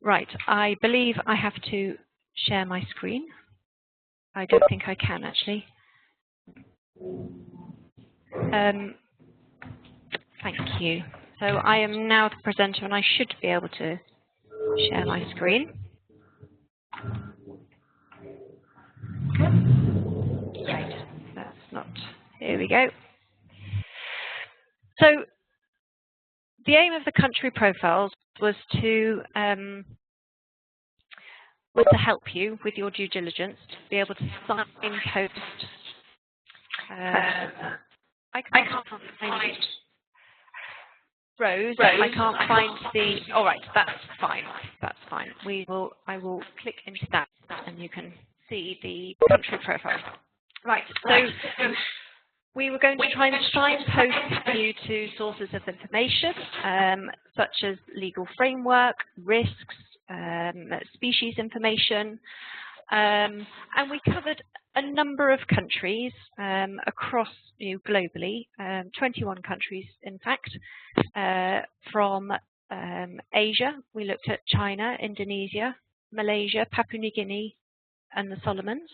Right, I believe I have to share my screen. I don't think I can actually. Thank you. So I am now the presenter and I should be able to share my screen. Right, that's not, here we go. So the aim of the country profiles was to help you with your due diligence, to be able to signpost. I can't find Rose. I can't find the. All right, that's fine. That's fine. I will click into that, and you can see the country profile. Right. So we were going to try and signpost you to sources of information, such as legal framework, risks, species information, and we covered a number of countries across globally, 21 countries in fact, from Asia. We looked at China, Indonesia, Malaysia, Papua New Guinea, and the Solomons.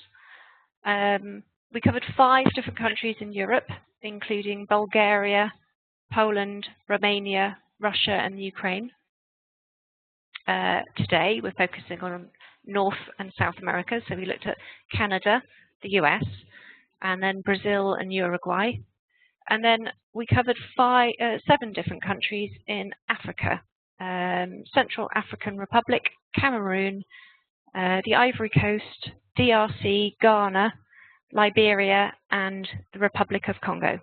We covered 5 different countries in Europe, including Bulgaria, Poland, Romania, Russia, and Ukraine. Today, we're focusing on North and South America. So we looked at Canada, the US, and then Brazil and Uruguay. And then we covered 7 different countries in Africa, Central African Republic, Cameroon, the Ivory Coast, DRC, Ghana, Liberia, and the Republic of Congo.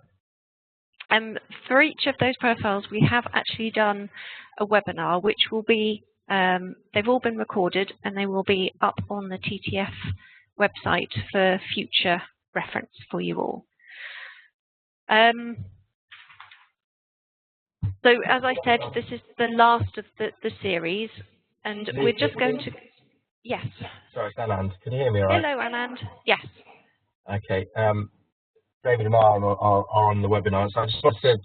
And for each of those profiles, we have actually done a webinar, which will be, they've all been recorded and they will be up on the TTF website for future reference for you all. So as I said, this is the last of the series, and we're just going to, yes. Sorry, it's Anand. Can you hear me all right? Hello, Anand. Yes. Okay. David and I are on the webinar, so I just want to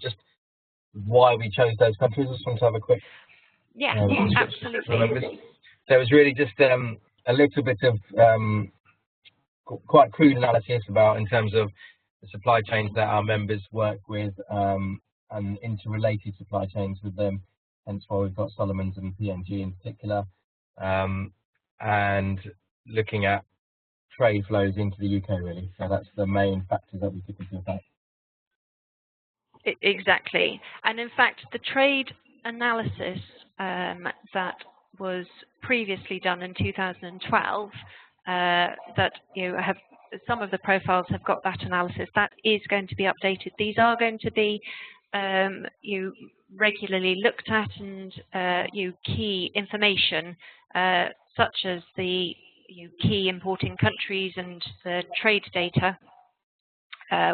why we chose those countries. I just want to have a quick. Yes, absolutely. So it was really just a little bit of quite crude analysis about in terms of the supply chains that our members work with and interrelated supply chains with them. Hence why we've got Solomons and PNG in particular, and looking at trade flows into the UK really. So that's the main factors that we took into account. Exactly, and in fact, the trade analysis that was previously done in 2012, that have some of the profiles have got that analysis. That is going to be updated. These are going to be regularly looked at, and key information such as the key importing countries and the trade data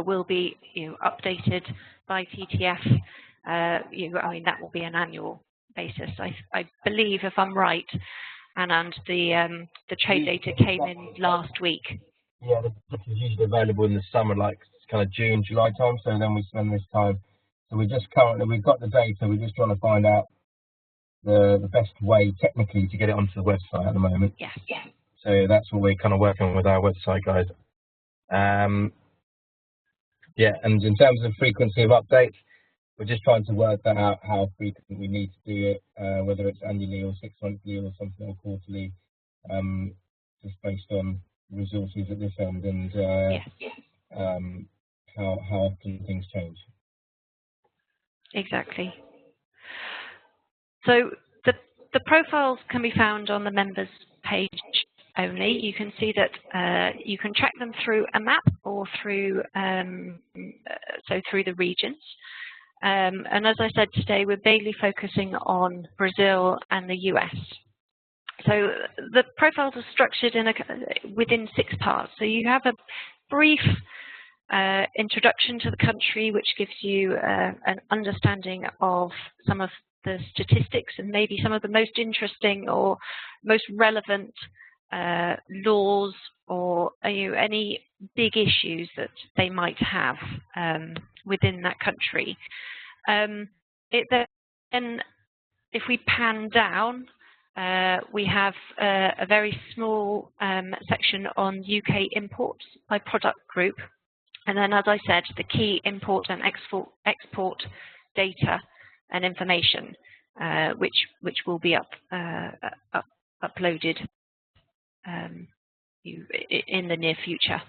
will be updated by TTF. I mean, that will be an annual basis. I believe, if I'm right, and the trade data came in last week. Yeah, the data is usually available in the summer, like kind of June, July time. So then we spend this time. So we've got the data. We're just trying to find out the best way technically to get it onto the website at the moment. Yes. So that's what we're kind of working on with our website, guys. Yeah, and in terms of frequency of updates, we're just trying to work that out, how frequent we need to do it, whether it's annually or 6 monthly or something, or quarterly, just based on resources at this end and how often things change. Exactly. So the profiles can be found on the members page only. You can see that you can track them through a map or through through the regions. And as I said today, we're mainly focusing on Brazil and the US. So the profiles are structured within 6 parts. So you have a brief introduction to the country, which gives you an understanding of some of the statistics and maybe some of the most interesting or most relevant laws or any big issues that they might have within that country. Then, if we pan down, we have a very small section on UK imports by product group. And then, as I said, the key import and export data and information, which will be uploaded in the near future.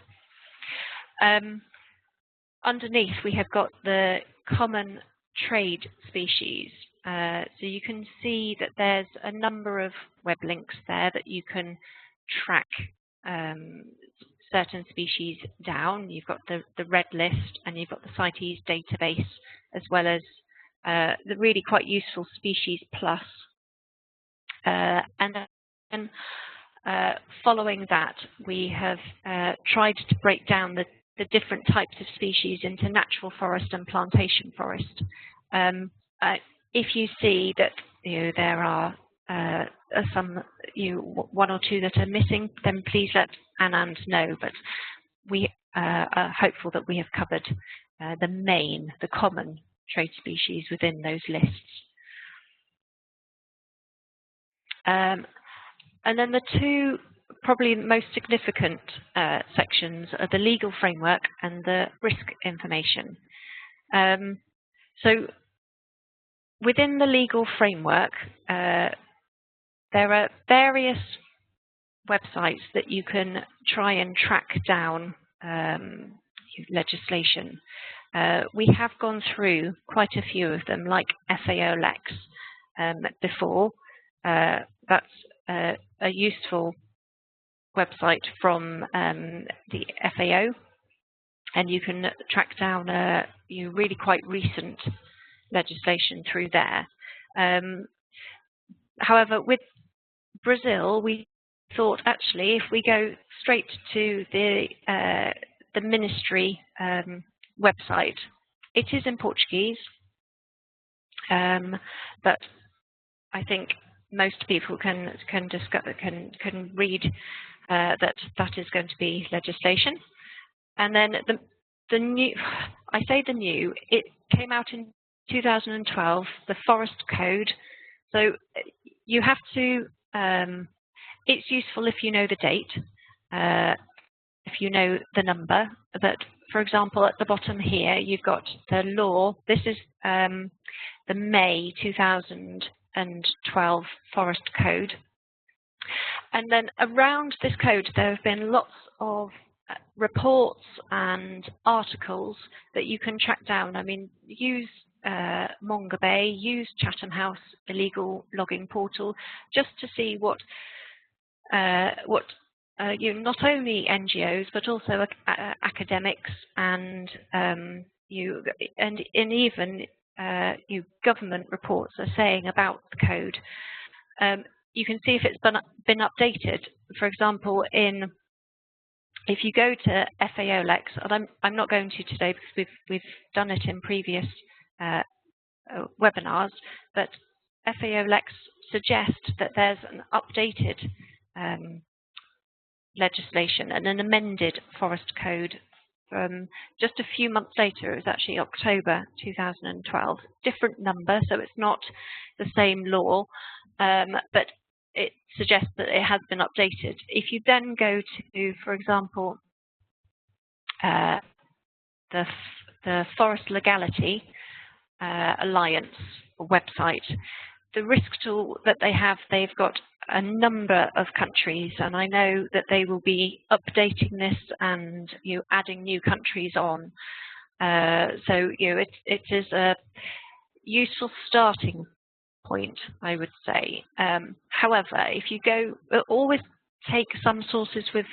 Underneath, we have got the common trade species. So you can see that there's a number of web links there that you can track certain species down. You've got the red list, and you've got the CITES database, as well as the really quite useful Species Plus. And then following that, we have tried to break down the different types of species into natural forest and plantation forest. If you see that there are some one or two that are missing, then please let Anand know. But we are hopeful that we have covered the common trade species within those lists. And then the two probably most significant sections are the legal framework and the risk information. So within the legal framework, there are various websites that you can try and track down legislation. We have gone through quite a few of them, like FAO Lex before. That's a useful website from the FAO, and you can track down really quite recent legislation through there. However, with Brazil, we thought actually if we go straight to the ministry website, it is in Portuguese, but I think most people can read that is going to be legislation. And then the new, I say the new, it came out in 2012, the Forest Code. So you have to, it's useful if you know the date, if you know the number. But for example, at the bottom here, you've got the law. This is the May 2012 Forest Code. And then around this code, there have been lots of reports and articles that you can track down. I mean, use Monga Bay, use Chatham House illegal logging portal, just to see what not only NGOs but also academics and even government reports are saying about the code. You can see if it's been updated. For example, if you go to FAO Lex, and I'm not going to today because we've done it in previous webinars, but FAO Lex suggests that there's an updated legislation and an amended forest code from just a few months later. It was actually October 2012. Different number, so it's not the same law, but it suggests that it has been updated. If you then go to, for example, the Forest Legality Alliance website, the risk tool that they have, they've got a number of countries, and I know that they will be updating this and adding new countries on. So it is a useful starting point, I would say. However, if you go, always take some sources with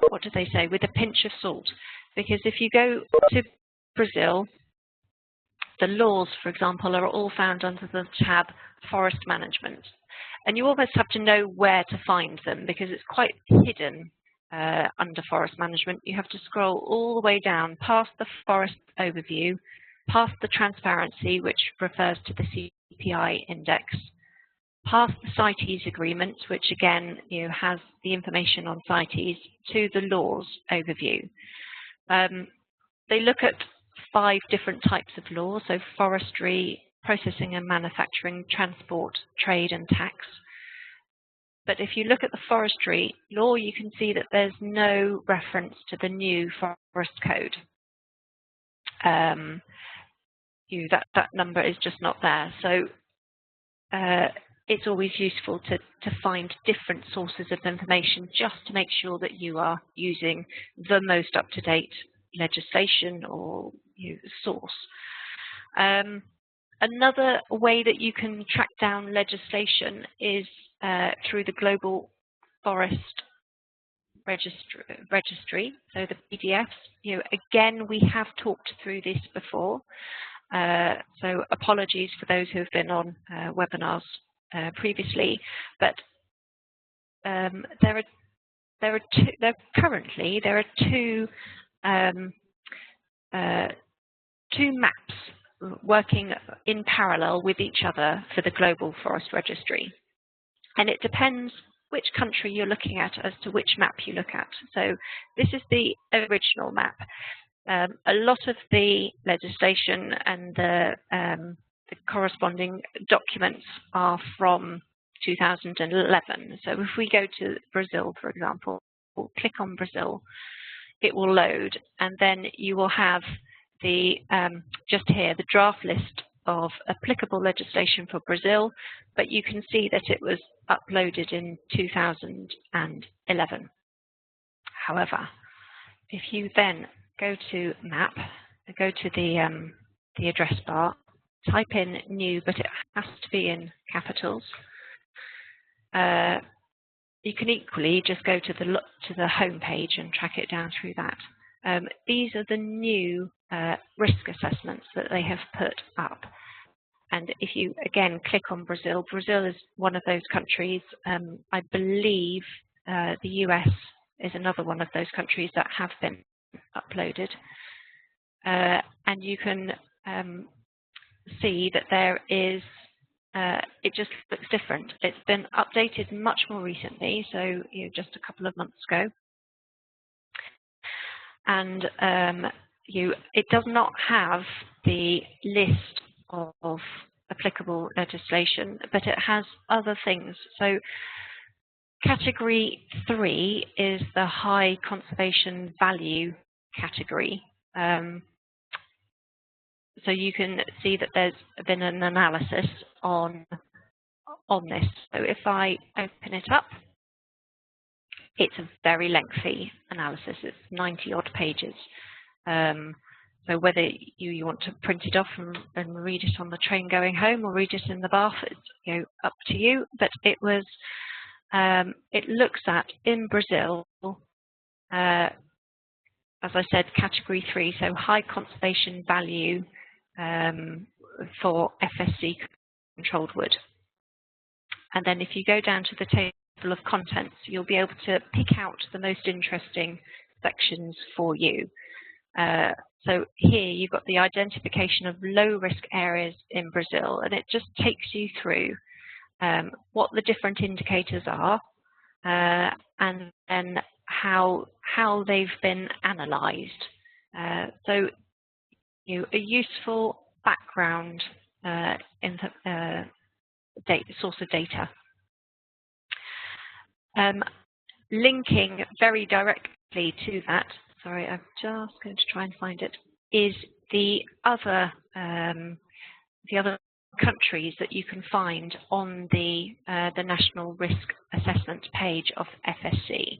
what do they say, with a pinch of salt, because if you go to Brazil, the laws, for example, are all found under the tab Forest Management, and you almost have to know where to find them because it's quite hidden under Forest Management. You have to scroll all the way down past the Forest Overview, past the Transparency, which refers to the CPI Index, past the CITES Agreement, which again has the information on CITES, to the Laws Overview. They look at 5 different types of law, so forestry, processing and manufacturing, transport, trade and tax. But if you look at the forestry law, you can see that there's no reference to the new forest code. That number is just not there. So it's always useful to find different sources of information just to make sure that you are using the most up-to-date legislation or source. Another way that you can track down legislation is through the Global Forest Registry, so the PDFs. Again, we have talked through this before, so apologies for those who have been on webinars previously, but there are two maps working in parallel with each other for the Global Forest Registry, and it depends which country you're looking at as to which map you look at. So this is the original map. A lot of the legislation and the corresponding documents are from 2011. So if we go to Brazil, for example, we'll click on Brazil, it will load, and then you will have the just here the draft list of applicable legislation for Brazil, but you can see that it was uploaded in 2011. However, if you then go to map, go to the address bar, type in new, but it has to be in capitals. You can equally just go to the home page and track it down through that. These are the new risk assessments that they have put up. And if you, again, click on Brazil, Brazil is one of those countries. I believe the US is another one of those countries that have been uploaded. And you can see that there is, it just looks different. It's been updated much more recently, so just a couple of months ago. And it does not have the list of applicable legislation, but it has other things. So category 3 is the high conservation value category. So you can see that there's been an analysis on this. So if I open it up, it's a very lengthy analysis. It's 90 odd pages. So whether you want to print it off and read it on the train going home or read it in the bath, it's up to you. But it was, it looks at in Brazil, as I said, category 3, so high conservation value for FSC controlled wood. And then if you go down to the table of contents, you'll be able to pick out the most interesting sections for you. So here you've got the identification of low-risk areas in Brazil, and it just takes you through what the different indicators are and then how they've been analysed. So a useful background source of data. Linking very directly to that, sorry, I'm just going to try and find it, is the other countries that you can find on the National Risk Assessment page of FSC.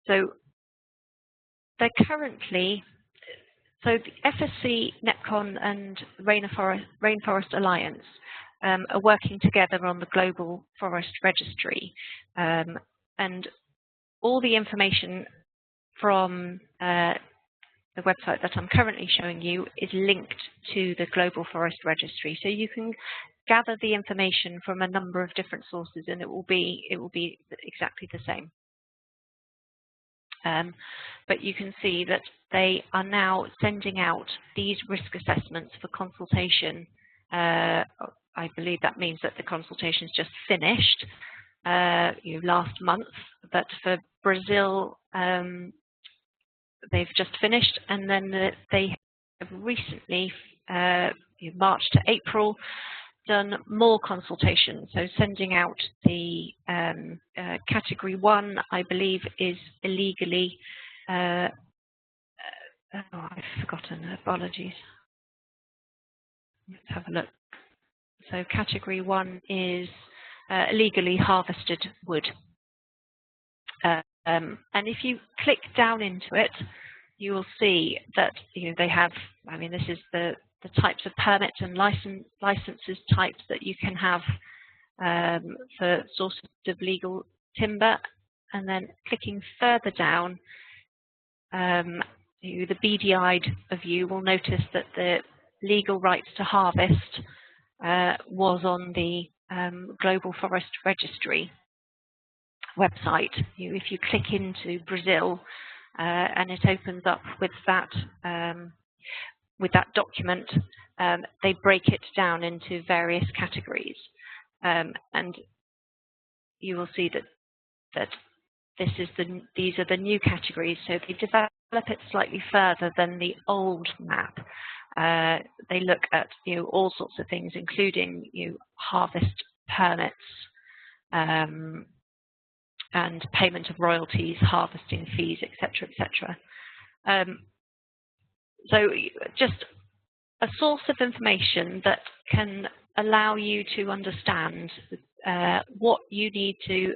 So they're currently, so the FSC, NEPCON and Rainforest Alliance are working together on the Global Forest Registry, and all the information from the website that I'm currently showing you is linked to the Global Forest Registry. So you can gather the information from a number of different sources, and it will be exactly the same. But you can see that they are now sending out these risk assessments for consultation. I believe that means that the consultation is just finished last month, but for Brazil, they've just finished, and then they have recently March to April, done more consultation. So sending out the category 1, I believe, is illegally. Oh, I've forgotten. Apologies. Let's have a look. So category 1 is illegally harvested wood. And if you click down into it, you will see that they have. I mean, this is the types of permits and licenses types that you can have for sources of legal timber, and then clicking further down, the beady-eyed of you will notice that the legal rights to harvest was on the Global Forest Registry website. If you click into Brazil, and it opens up with that document, they break it down into various categories, and you will see that these are the new categories. So they develop it slightly further than the old map. They look at all sorts of things, including harvest permits, and payment of royalties, harvesting fees, etc., etc. So just a source of information that can allow you to understand what you need to,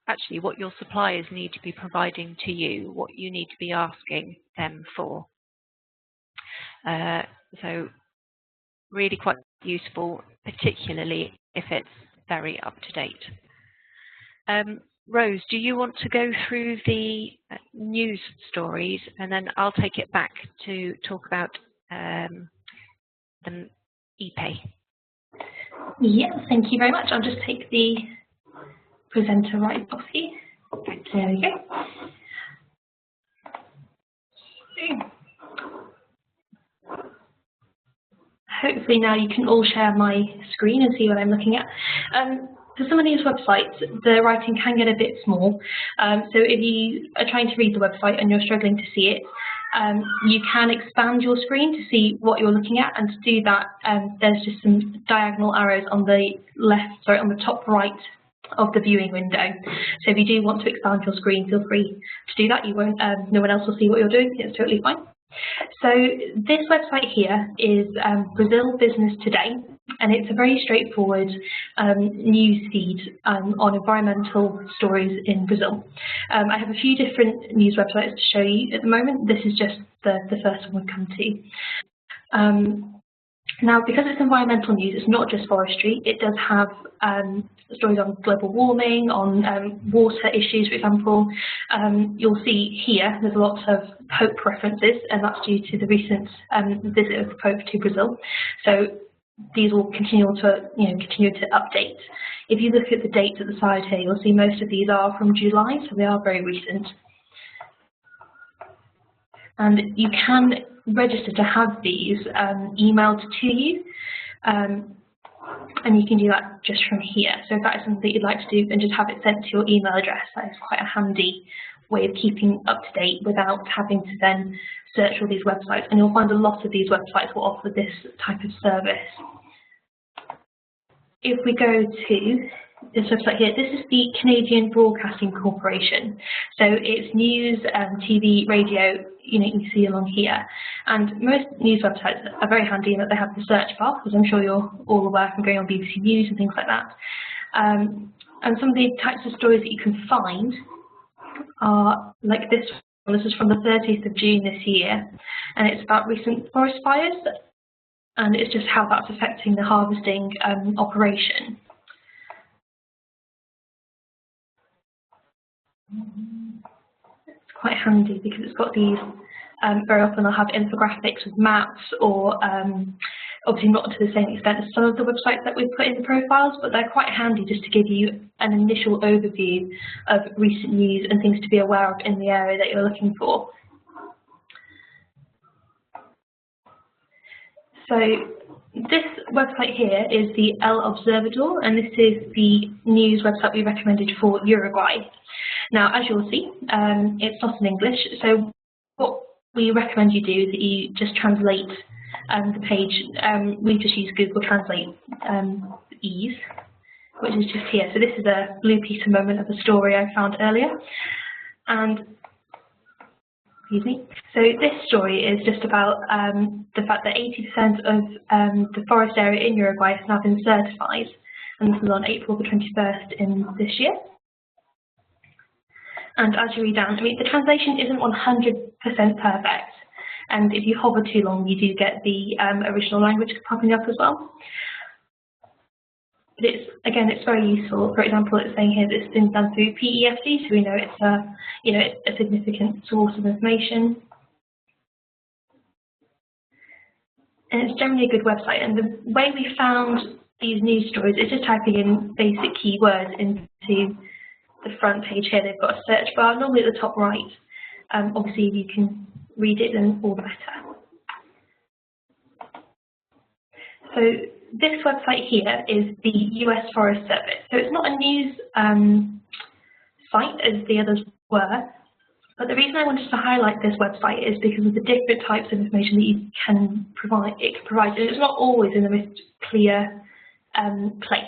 actually what your suppliers need to be providing to you, what you need to be asking them for. So really quite useful, particularly if it's very up to date. Rose, do you want to go through the news stories, and then I'll take it back to talk about the ePay? Yeah, thank you very much. I'll just take the presenter right off here. There we go. Hopefully now you can all share my screen and see what I'm looking at. For some of these websites, the writing can get a bit small. So if you are trying to read the website and you're struggling to see it, you can expand your screen to see what you're looking at, and to do that, there's just some diagonal arrows on the on the top right of the viewing window. So if you do want to expand your screen, feel free to do that. You won't, no one else will see what you're doing. It's totally fine. So this website here is Brazil Business Today, and it's a very straightforward news feed on environmental stories in Brazil. I have a few different news websites to show you at the moment. This is just the first one we've come to. Now, because it's environmental news, it's not just forestry. It does have stories on global warming, on water issues, for example. You'll see here there's lots of Pope references, and that's due to the recent visit of the Pope to Brazil. So these will continue to update. If you look at the dates at the side here, you'll see most of these are from July, so they are very recent. And you can register to have these emailed to you, and you can do that just from here. So if that is something that you'd like to do and just have it sent to your email address, that is quite a handy way of keeping up to date without having to then search all these websites. And you'll find a lot of these websites will offer this type of service. If we go to this website here, this is the Canadian Broadcasting Corporation. So it's news, TV, radio, you can see along here. And most news websites are very handy in that they have the search bar, because I'm sure you're all aware from going on BBC News and things like that. And some of the types of stories that you can find are like this one. This is from the 30th of June this year, and it's about recent forest fires, and it's just how that's affecting the harvesting operation. It's quite handy because it's got these, very often they'll have infographics with maps, or obviously not to the same extent as some of the websites that we've put in the profiles, but they're quite handy just to give you an initial overview of recent news and things to be aware of in the area that you're looking for. So this website here is the El Observador, and this is the news website we recommended for Uruguay. Now, as you'll see, it's not in English, so what we recommend you do is that you just translate the page, we just use Google Translate ease, which is just here. So this is a Blue Peter moment of a story I found earlier. And excuse me. So this story is just about the fact that 80% of the forest area in Uruguay has now been certified, and this was on April the 21st in this year. And as you read down, I mean, the translation isn't 100% perfect, and if you hover too long, you do get the original language popping up as well. But it's very useful. For example, it's saying here that it's been done through PEFC, so we know it's a significant source of information. And it's generally a good website. And the way we found these news stories is just typing in basic keywords into the front page here. They've got a search bar, normally at the top right. Obviously, if you can read it, then all the better. So this website here is the US Forest Service. So it's not a news site as the others were, but the reason I wanted to highlight this website is because of the different types of information that you can provide. And it's not always in the most clear place.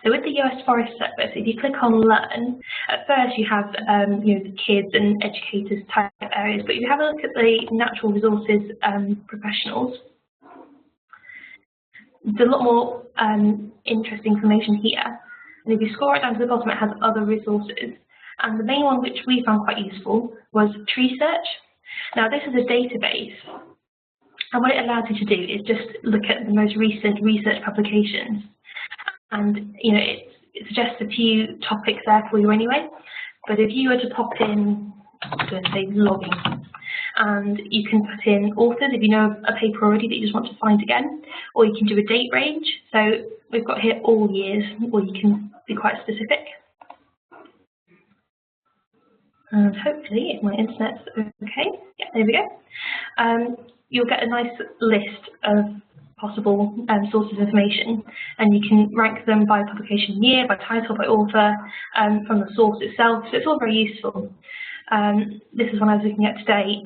So with the US Forest Service, if you click on Learn, at first you have the kids and educators type areas, but if you have a look at the natural resources professionals, there's a lot more interesting information here. And if you scroll right down to the bottom, it has other resources. And the main one which we found quite useful was Tree Search. Now this is a database, and what it allows you to do is just look at the most recent research publications. And it suggests a few topics there for you anyway. But if you were to pop in, I'm going to say logging, and you can put in authors if you know a paper already that you just want to find again, or you can do a date range. So we've got here all years, or you can be quite specific. And hopefully, if my internet's okay, yeah, there we go. You'll get a nice list of possible sources of information, and you can rank them by publication year, by title, by author, from the source itself. So it's all very useful. This is one I was looking at today.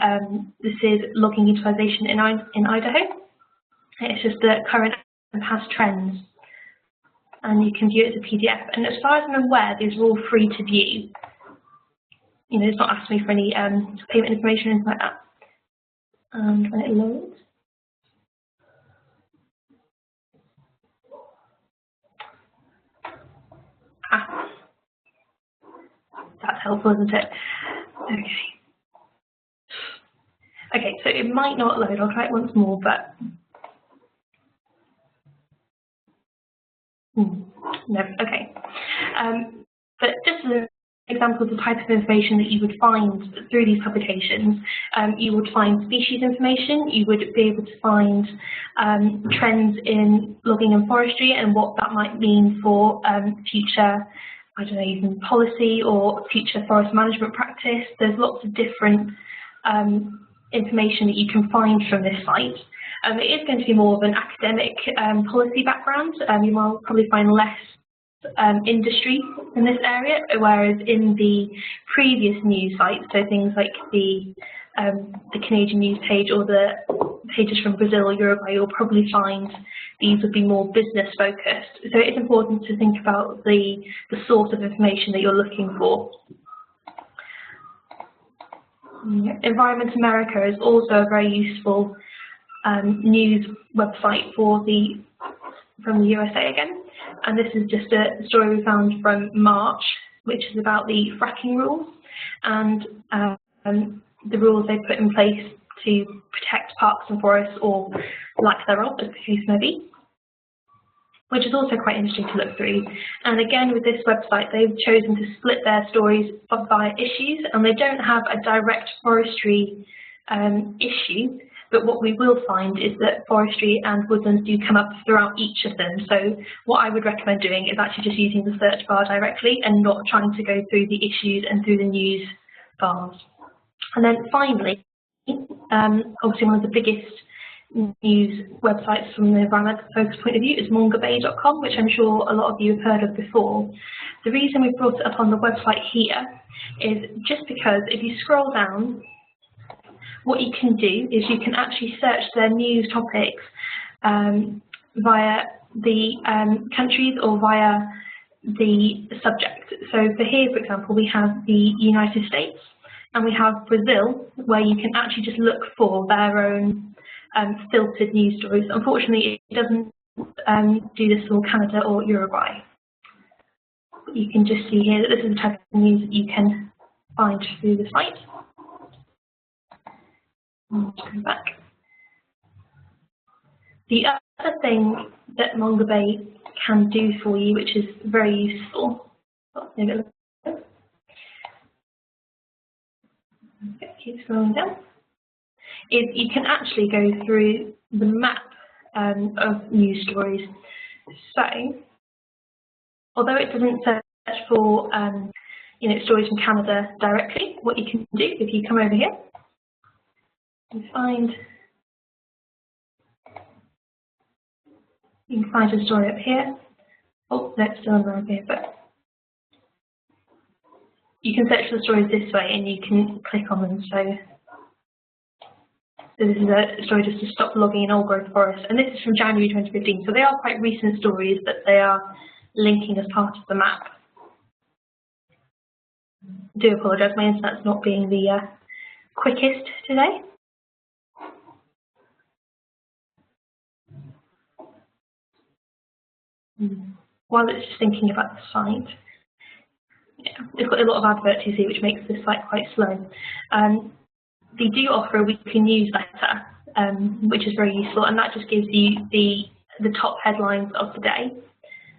This is logging utilization in Idaho. It's just the current and past trends, and you can view it as a PDF. And as far as I'm aware, these are all free to view. It's not asking me for any payment information or anything like that. And when it loads, that's helpful, isn't it? Okay, so it might not load. I'll try it once more, but no, okay. But just as an example of the type of information that you would find through these publications, you would find species information, you would be able to find trends in logging and forestry and what that might mean for future, I don't know, even policy or future forest management practice. There's lots of different information that you can find from this site. It is going to be more of an academic policy background. You will probably find less industry in this area, whereas in the previous news sites, so things like the Canadian news page or the pages from Brazil or Uruguay, you'll probably find these would be more business focused. So it's important to think about the source of information that you're looking for. Environment America is also a very useful news website from the USA again. And this is just a story we found from March, which is about the fracking rules and the rules they put in place to protect parks and forests, or lack thereof, as the case may be, which is also quite interesting to look through. And again, with this website, they've chosen to split their stories by issues, and they don't have a direct forestry issue. But what we will find is that forestry and woodlands do come up throughout each of them. So what I would recommend doing is actually just using the search bar directly and not trying to go through the issues and through the news bars. And then finally, obviously one of the biggest news websites from the environmental focus point of view is mongabay.com, which I'm sure a lot of you have heard of before. The reason we brought it up on the website here is just because if you scroll down, what you can do is you can actually search their news topics via the countries or via the subject. So for here, for example, we have the United States and we have Brazil, where you can actually just look for their own filtered news stories. Unfortunately, it doesn't do this for Canada or Uruguay. You can just see here that this is the type of news that you can find through the site. Let's go back. The other thing that Mongabay can do for you, which is very useful, keep scrolling down, is you can actually go through the map of news stories. So, although it doesn't search for stories from Canada directly, what you can do if you come over here, you can find a story up here. Oh, no, it's still in America, but you can search for the stories this way and you can click on them. So this is a story just to stop logging in old growth forest, and this is from January 2015. So they are quite recent stories, but they are linking as part of the map. I do apologise, my internet's not being the quickest today. While it's just thinking about the site, yeah, it's got a lot of adverts, you see, which makes this site quite slow. They do offer a weekly newsletter, which is very useful, and that just gives you the top headlines of the day,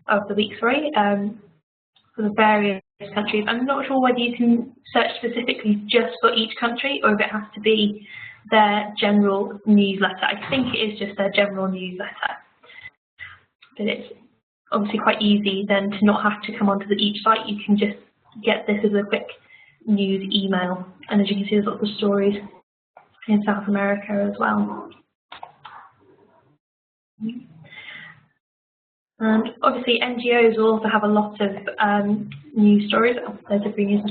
of the week, sorry, for the various countries. I'm not sure whether you can search specifically just for each country or if it has to be their general newsletter. I think it is just their general newsletter, but it's obviously quite easy then to not have to come onto each site. You can just get this as a quick news email, and as you can see, there's lots of stories in South America as well. And obviously NGOs will also have a lot of news stories, there's a free news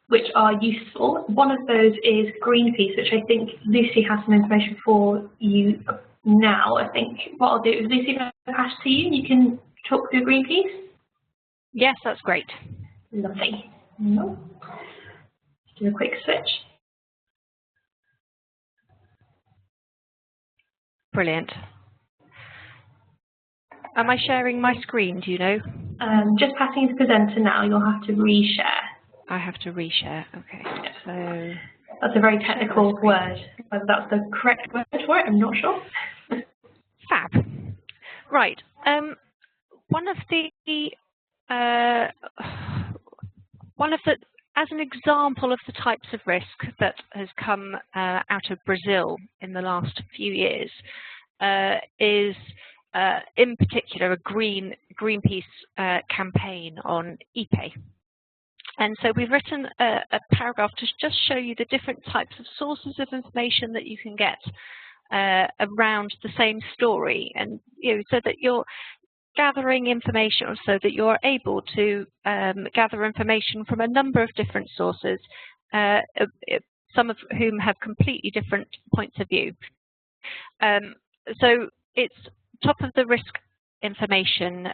which are useful. One of those is Greenpeace, which I think Lucy has some information for you now. I think what I'll do is, Lucy, if I pass to you, you can talk through Greenpeace. Yes, that's great. Lovely. No. Let's do a quick switch. Brilliant. Am I sharing my screen, do you know? Just passing to presenter now, you'll have to reshare. I have to reshare, okay. So that's a very technical word. Whether that's the correct word for it, I'm not sure. Fab. Right. As an example of the types of risk that has come out of Brazil in the last few years is in particular a Greenpeace campaign on ePay. And so we've written a paragraph to just show you the different types of sources of information that you can get around the same story, and so that you're gathering information, or so that you're able to gather information from a number of different sources, some of whom have completely different points of view. So it's top of the risk information.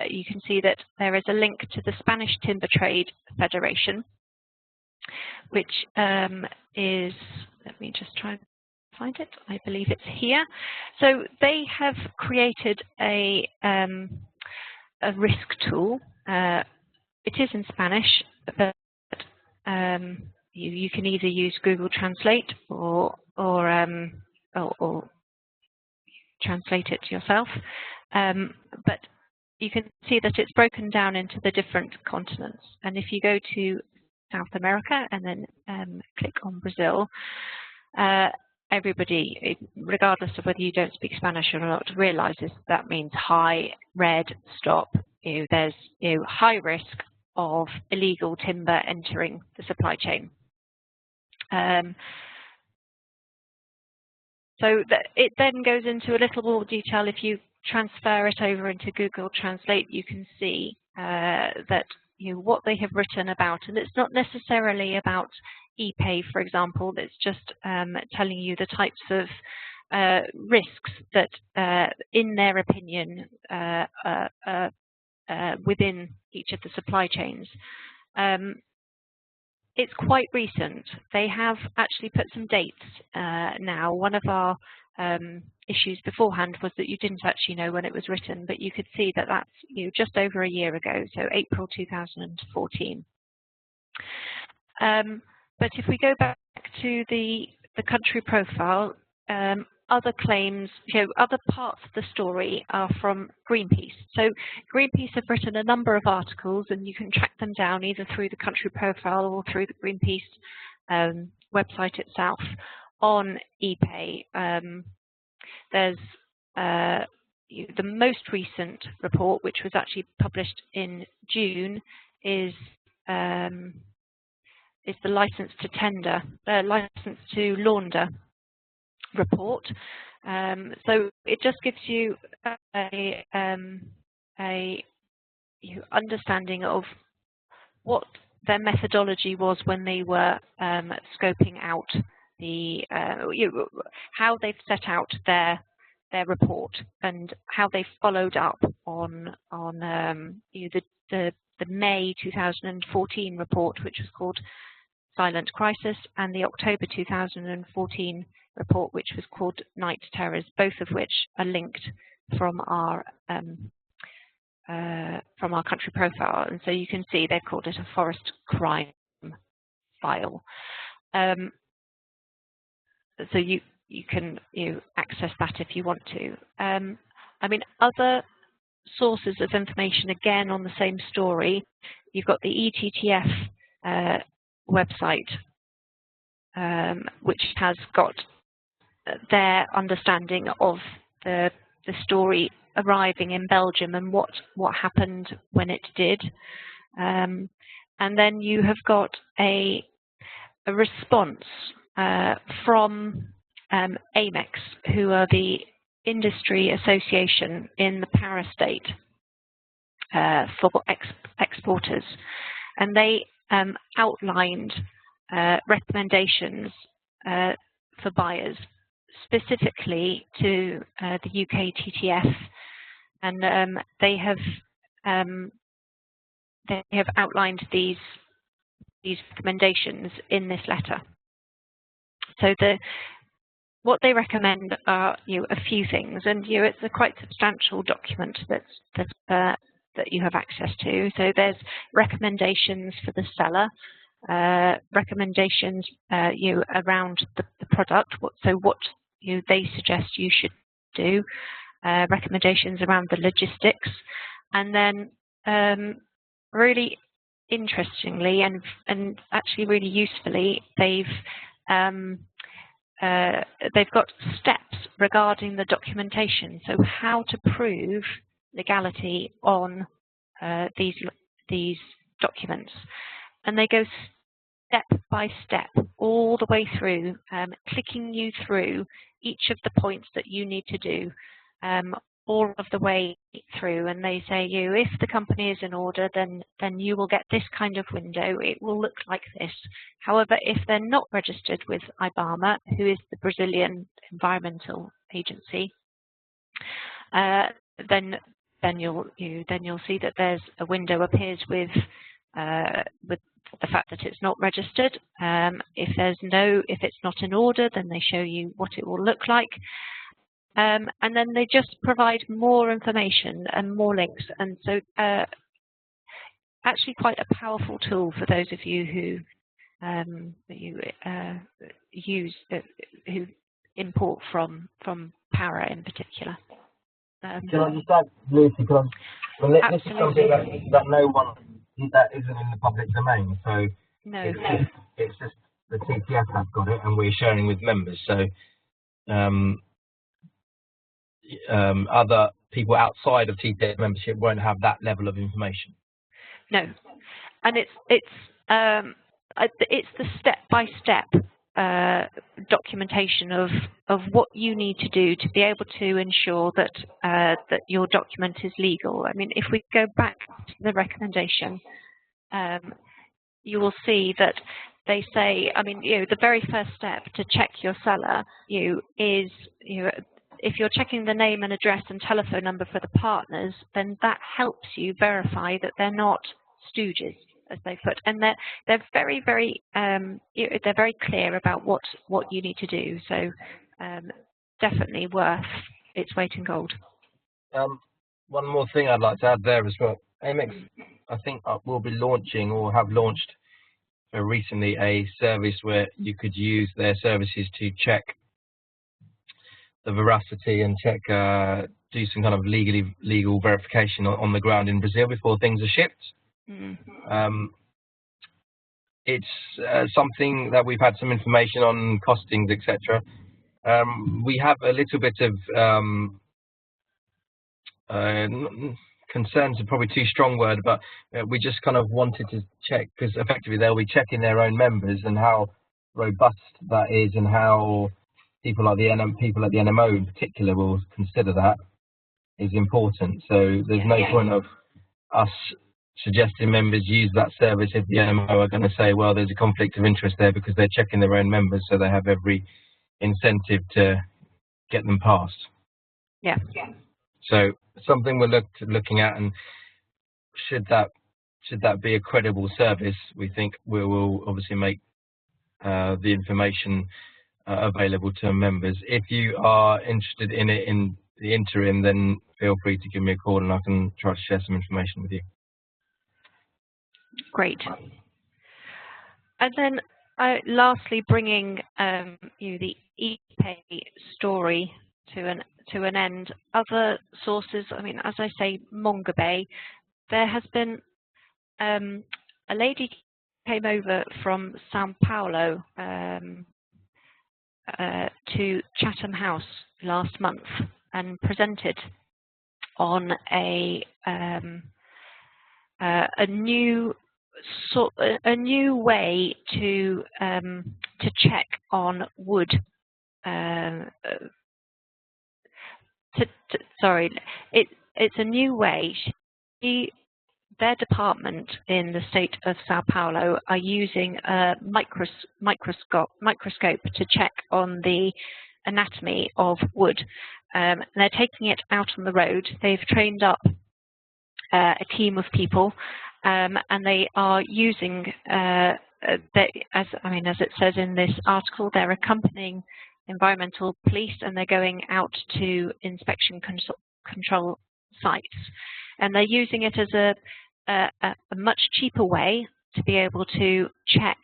You can see that there is a link to the Spanish Timber Trade Federation, which is, let me just try and find it, I believe it's here. So they have created a risk tool. It is in Spanish, but you can either use Google Translate or translate it yourself. But you can see that it's broken down into the different continents. And if you go to South America and then click on Brazil, everybody, regardless of whether you don't speak Spanish or not, realizes that means high, red, stop. There's high risk of illegal timber entering the supply chain. So it then goes into a little more detail. If you transfer it over into Google Translate, you can see that what they have written about, and it's not necessarily about ePay, for example. It's just telling you the types of risks that, in their opinion, within each of the supply chains. It's quite recent. They have actually put some dates now. One of our issues beforehand was that you didn't actually know when it was written, but you could see that that's just over a year ago, so April 2014. But if we go back to the country profile, other claims, other parts of the story are from Greenpeace. So Greenpeace have written a number of articles, and you can track them down either through the country profile or through the Greenpeace website itself on ePay. There's the most recent report, which was actually published in June, is the license to tender, license to launder report. So it just gives you a understanding of what their methodology was when they were scoping out the how they've set out their report and how they followed up on the May 2014 report, which was called Silent Crisis, and the October 2014 report, which was called Night Terrors, both of which are linked from our country profile. And so you can see they've called it a forest crime file. So you can access that if you want to. I mean, other sources of information, again, on the same story, you've got the TTF website, which has got their understanding of the story arriving in Belgium and what happened when it did. And then you have got a response from Amex, who are the industry association in the Para state for exporters, and they outlined recommendations for buyers specifically to the UK TTF, and they have outlined these recommendations in this letter. So what they recommend are a few things, and it's a quite substantial document that you have access to. So there's recommendations for the seller, recommendations around the product, what they suggest you should do, recommendations around the logistics, and then really interestingly and actually really usefully, they've got steps regarding the documentation, so how to prove legality on these documents, and they go step by step all the way through, clicking you through each of the points that you need to do, all of the way through, and they say if the company is in order, then you will get this kind of window. It will look like this. However, if they're not registered with IBAMA, who is the Brazilian environmental agency, then you'll see that there's a window appears with the fact that it's not registered. If it's not in order, then they show you what it will look like. And then they just provide more information and more links. And so actually quite a powerful tool for those of you who import from Para in particular. Can I just add, Lucy, this is something that no one, that isn't in the public domain. So no. It's just the TTF have got it, and we're sharing with members. So other people outside of TTF membership won't have that level of information. No, and it's the step-by-step documentation of what you need to do to be able to ensure that that your document is legal. I mean, if we go back to the recommendation, you will see that they say, I mean, the very first step to check your seller, is, if you're checking the name and address and telephone number for the partners, then that helps you verify that they're not stooges, as they put, and they're very, very, they're very clear about what you need to do. So definitely worth its weight in gold. One more thing I'd like to add there as well. Amex, I think, will be launching or have launched recently a service where you could use their services to check the veracity and check, do some kind of legal verification on the ground in Brazil before things are shipped. It's something that we've had some information on, costings, etc. We have a little bit of concerns are probably too strong word, but we just kind of wanted to check, because effectively they'll be checking their own members and how robust that is, and how people at the NMO in particular will consider that is important. So there's no point of us suggesting members use that service if the NMO are going to say, well, there's a conflict of interest there because they're checking their own members, so they have every incentive to get them passed. Yeah. So something we're looking at, and should that be a credible service, we think we will obviously make the information available to members. If you are interested in it in the interim, then feel free to give me a call and I can try to share some information with you. Great. And then lastly, bringing the ePay story to an end. Other sources, I mean, as I say, Mongabay, there has been a lady came over from Sao Paulo to Chatham House last month and presented on a new way to check on wood. It's a new way. Their department in the state of Sao Paulo are using a microscope to check on the anatomy of wood. They're taking it out on the road. They've trained up a team of people, and they are using, as it says in this article, they're accompanying environmental police, and they're going out to inspection control sites, and they're using it as a much cheaper way to be able to check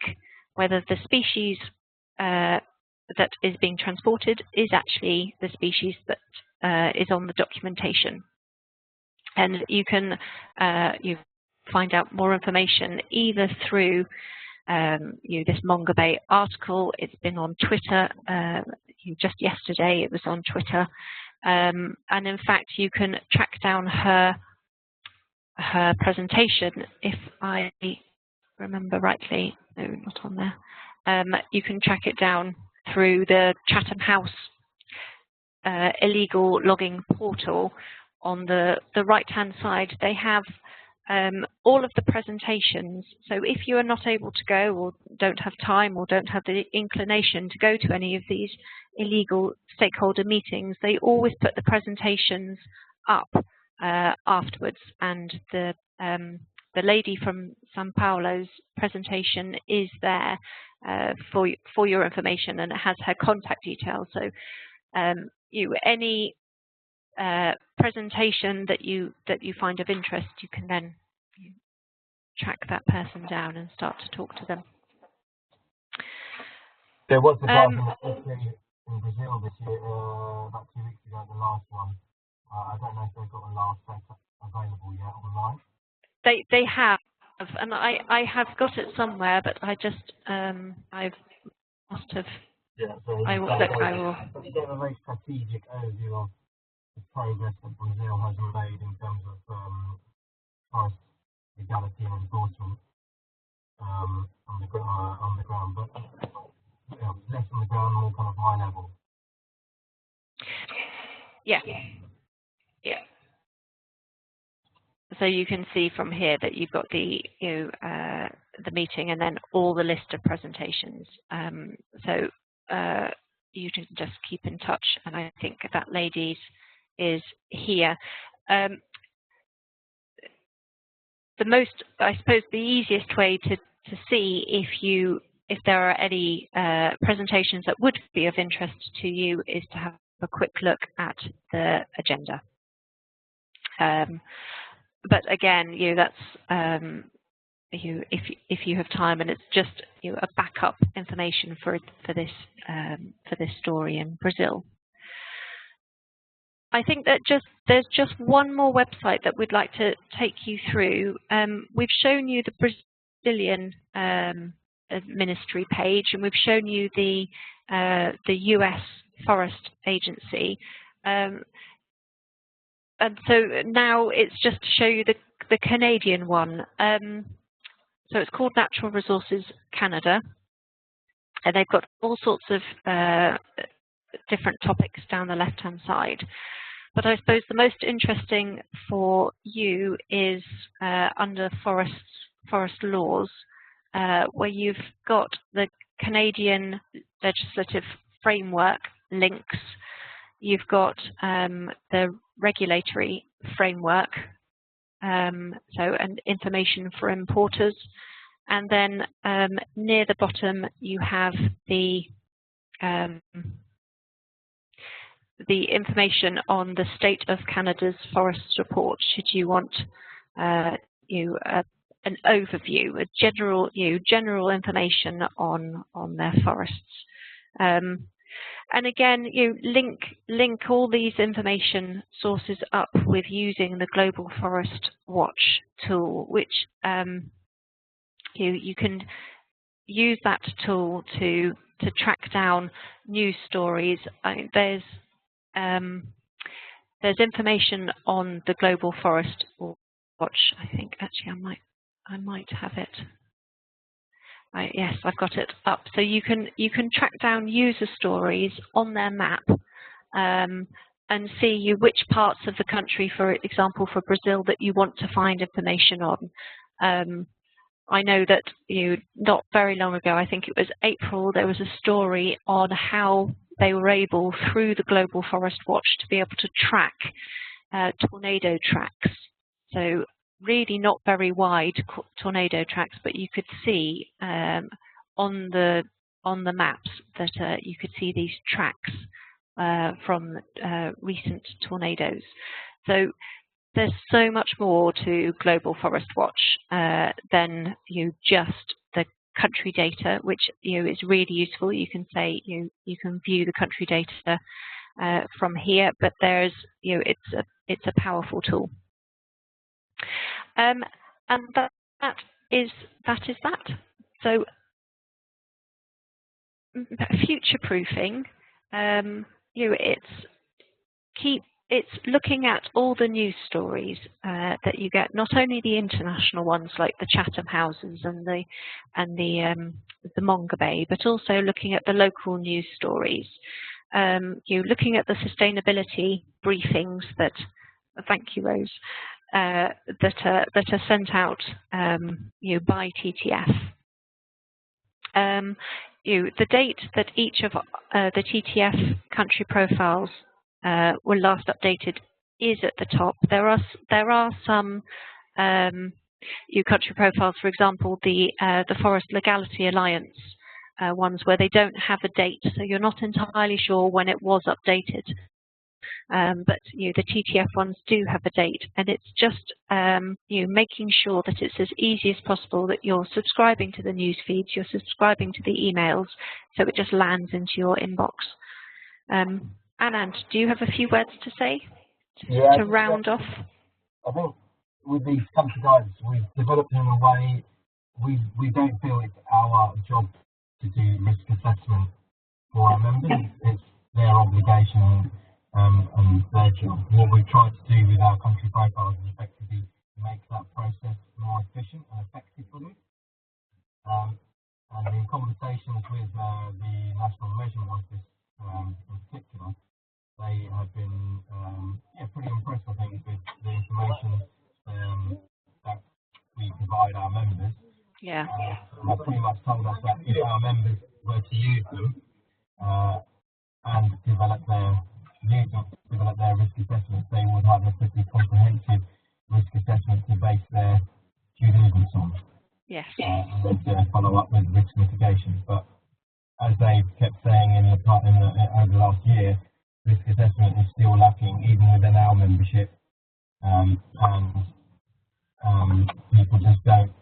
whether the species that is being transported is actually the species that is on the documentation. And you can find out more information either through this Mongabay article. It's been on Twitter. Just yesterday it was on Twitter, and in fact you can track down her presentation, if I remember rightly. No, not on there. You can track it down through the Chatham House illegal logging portal. On the right-hand side, they have all of the presentations. So if you are not able to go, or don't have time, or don't have the inclination to go to any of these illegal stakeholder meetings, they always put the presentations up afterwards. And the lady from Sao Paulo's presentation is there for your information, and it has her contact details. So any presentation that you find of interest, you can then track that person down and start to talk to them. There was a in Brazil this year, about 2 weeks ago, the last one. I don't know if they've got a last set available yet online. They have, and I have got it somewhere, but I just I must have. Yeah, so I will. You gave a very strategic overview of the progress that Brazil has made in terms of forest legality and enforcement on the ground, but less on the ground, more kind of high level. Yeah. so you can see from here that you've got the the meeting and then all the list of presentations. So you can just keep in touch, and I think that ladies is here. I suppose the easiest way to see if there are any presentations that would be of interest to you is to have a quick look at the agenda. But again, that's if you have time, and it's just a backup information for this story in Brazil. I think that there's just one more website that we'd like to take you through. We've shown you the Brazilian ministry page, and we've shown you the US Forest Agency. And so now it's just to show you the Canadian one. So it's called Natural Resources Canada, and they've got all sorts of different topics down the left-hand side. But I suppose the most interesting for you is under forest laws, where you've got the Canadian legislative framework links. You've got the regulatory framework, and information for importers, and then near the bottom you have the information on the state of Canada's forests report. Should you want an overview, a general information on their forests. And again, link all these information sources up with using the Global Forest Watch tool, which you can use that tool to track down news stories. There's information on the Global Forest Watch. I think actually I might have it. Yes, I've got it up. So you can track down user stories on their map and see which parts of the country, for example, for Brazil, that you want to find information on. I know that not very long ago, I think it was April, there was a story on how they were able, through the Global Forest Watch, to be able to track tornado tracks. So really not very wide tornado tracks, but you could see on the maps that you could see these tracks from recent tornadoes. So there's so much more to Global Forest Watch than just the country data, which is really useful. You can say you can view the country data from here, but there's it's a powerful tool. And that is that. So future proofing, it's looking at all the news stories that you get, not only the international ones like the Chatham Houses and the Mongabay, but also looking at the local news stories. Looking at the sustainability briefings that, thank you, Rose, that are sent out by TTF. The date that each of the TTF country profiles were last updated is at the top. There are some country profiles, for example, the Forest Legality Alliance ones, where they don't have a date, so you're not entirely sure when it was updated. But the TTF ones do have a date, and it's just making sure that it's as easy as possible, that you're subscribing to the news feeds, you're subscribing to the emails, so it just lands into your inbox. Anand, do you have a few words to say to round off? I think with these country guides, we've developed them in a way we don't feel it's our job to do risk assessment for our members. It's their obligation and their job. What we've tried to do with our country profiles is effectively make that process more efficient and effective for them. And in conversations with the National Measurement Office in particular, they have been pretty impressed, I think, with the information that we provide our members. Yeah. That pretty much told us that if our members were to use them and develop their risk assessments, they would have a pretty comprehensive risk assessment to base their due diligence on. Yes. And then follow up with risk mitigation. But as they kept saying over the last year, risk assessment is still lacking even within our membership, and people just don't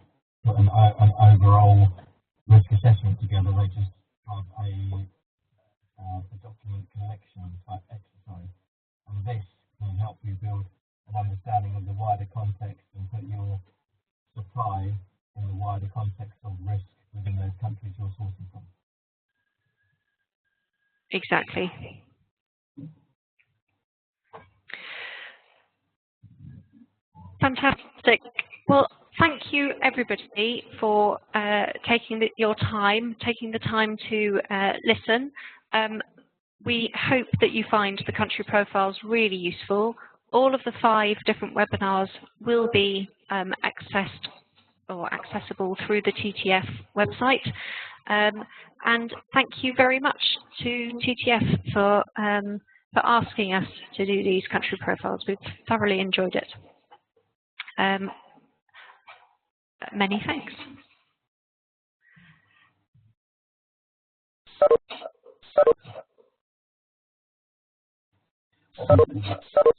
put an overall risk assessment together. They just have a document collection type exercise, and this can help you build an understanding of the wider context and put your supply in the wider context of risk within those countries you're sourcing from. Exactly. Fantastic. Well, thank you everybody for taking the time to listen. We hope that you find the country profiles really useful. All of the 5 different webinars will be accessed or accessible through the TTF website. And thank you very much to TTF for asking us to do these country profiles. We've thoroughly enjoyed it. Many thanks.